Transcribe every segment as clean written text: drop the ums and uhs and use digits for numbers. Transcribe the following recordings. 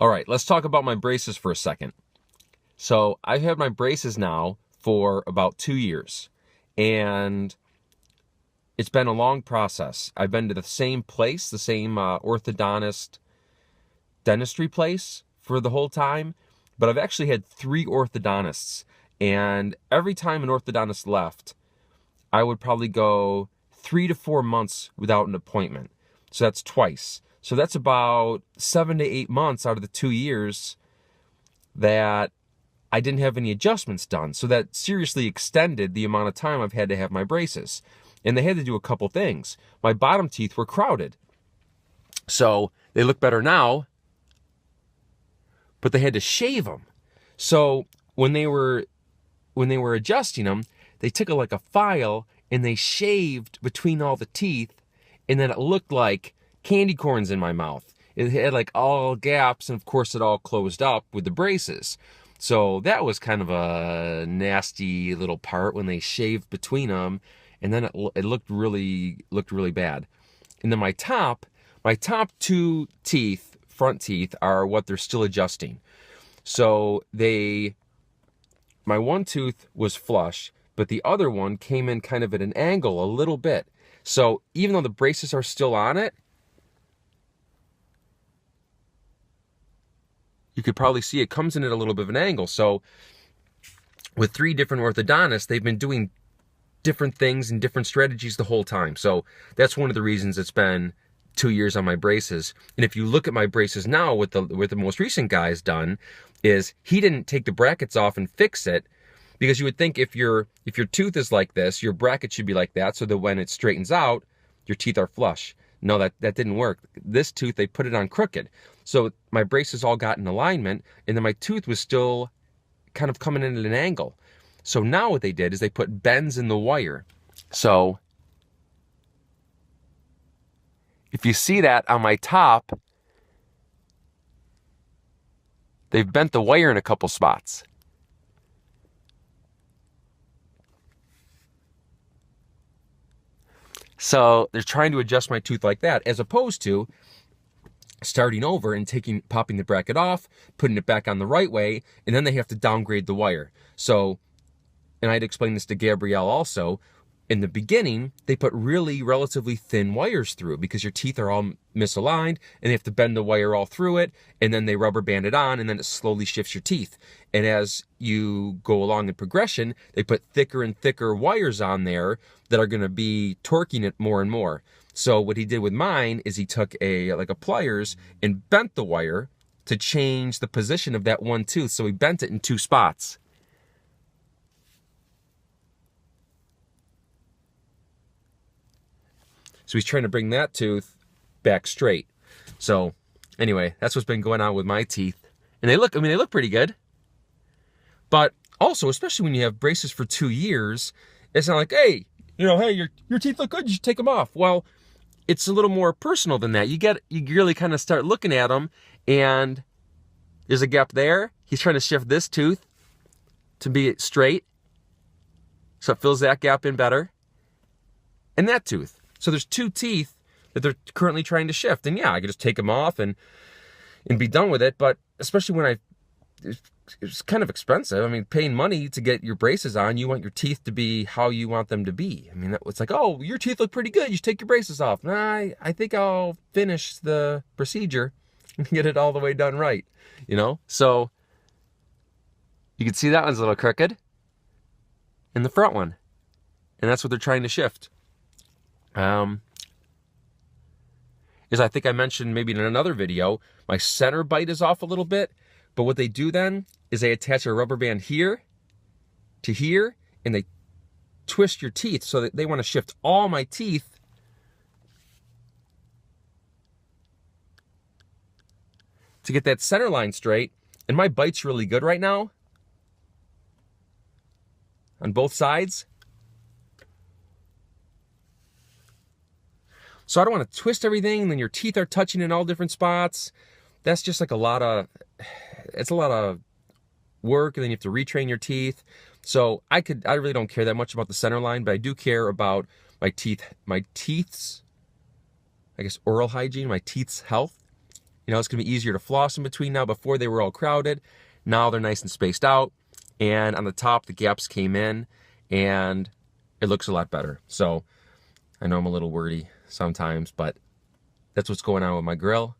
All right, let's talk about my braces for a second. So I've had my braces now for about 2 years, and it's been a long process. I've been to the same place, the same orthodontist dentistry place for the whole time, but I've actually had 3 orthodontists, and every time an orthodontist left, I would probably go 3 to 4 months without an appointment. So that's twice. So that's about 7 to 8 months out of the 2 years that I didn't have any adjustments done. So that seriously extended the amount of time I've had to have my braces. And they had to do a couple things. My bottom teeth were crowded. So they look better now, but they had to shave them. So when they were adjusting them, they took a file and they shaved between all the teeth, and then it looked like candy corns in my mouth. It had all gaps, and of course it all closed up with the braces. So that was kind of a nasty little part when they shaved between them, and then it looked really bad. And then my top 2 teeth, front teeth, are what they're still adjusting. So my one tooth was flush, but the other one came in kind of at an angle a little bit. So even though the braces are still on it, you could probably see it comes in at a little bit of an angle. So with 3 different orthodontists, they've been doing different things and different strategies the whole time. So that's one of the reasons it's been 2 years on my braces. And if you look at my braces now, what the most recent guy has done is he didn't take the brackets off and fix it, because you would think if your tooth is like this, your bracket should be like that, so that when it straightens out, your teeth are flush. No, that didn't work. This tooth, they put it on crooked. So my braces all got in alignment, and then my tooth was still kind of coming in at an angle. So now what they did is they put bends in the wire. So if you see that on my top, they've bent the wire in a couple spots. So they're trying to adjust my tooth like that, as opposed to starting over and popping the bracket off, putting it back on the right way, and then they have to downgrade the wire. So, and I'd explain this to Gabrielle also, in the beginning, they put relatively thin wires through because your teeth are all misaligned, and they have to bend the wire all through it, and then they rubber band it on, and then it slowly shifts your teeth. And as you go along in progression, they put thicker and thicker wires on there that are going to be torquing it more and more. So what he did with mine is he took a pliers and bent the wire to change the position of that one tooth. So he bent it in 2 spots. So he's trying to bring that tooth back straight. So anyway, that's what's been going on with my teeth. And they look pretty good. But also, especially when you have braces for 2 years, it's not like, hey, your teeth look good, you should take them off. Well, it's a little more personal than that. You really kind of start looking at them, and there's a gap there. He's trying to shift this tooth to be straight, so it fills that gap in better. And that tooth. So there's 2 teeth that they're currently trying to shift. And yeah, I could just take them off and be done with it. But especially when it's kind of expensive. I mean, paying money to get your braces on, you want your teeth to be how you want them to be. I mean, it's like, oh, your teeth look pretty good, you should take your braces off. Nah, I think I'll finish the procedure and get it all the way done right, So you can see that one's a little crooked. And the front one. And that's what they're trying to shift. As I think I mentioned maybe in another video, my center bite is off a little bit. But what they do then is they attach a rubber band here to here, and they twist your teeth. So that they want to shift all my teeth to get that center line straight. And my bite's really good right now on both sides. So I don't want to twist everything, and then your teeth are touching in all different spots. That's just a lot of work, and then you have to retrain your teeth. So I really don't care that much about the center line, but I do care about my teeth's, I guess, oral hygiene, my teeth's health. it's going to be easier to floss in between now. Before they were all crowded. Now they're nice and spaced out. And on the top, the gaps came in, and it looks a lot better. So I know I'm a little wordy sometimes, but that's what's going on with my grill,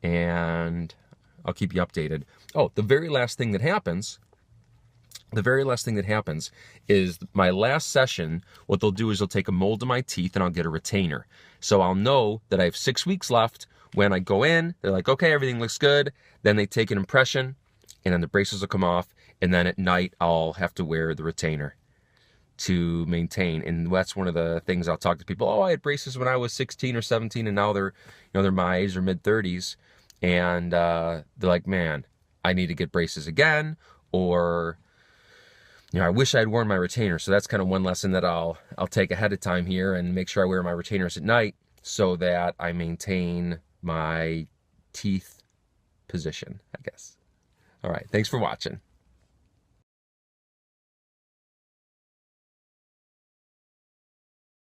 and I'll keep you updated. Oh, the very last thing that happens is my last session, what they'll do is they'll take a mold of my teeth and I'll get a retainer. So I'll know that I have 6 weeks left. When I go in, they're like, okay, everything looks good. Then they take an impression, and then the braces will come off, and then at night I'll have to wear the retainer to maintain. And that's one of the things I'll talk to people. Oh, I had braces when I was 16 or 17, and now they're my age or mid-30s, and they're like, man, I need to get braces again, or I wish I had worn my retainer. So that's kind of one lesson that I'll take ahead of time here, and make sure I wear my retainers at night so that I maintain my teeth position, I guess. All right, thanks for watching.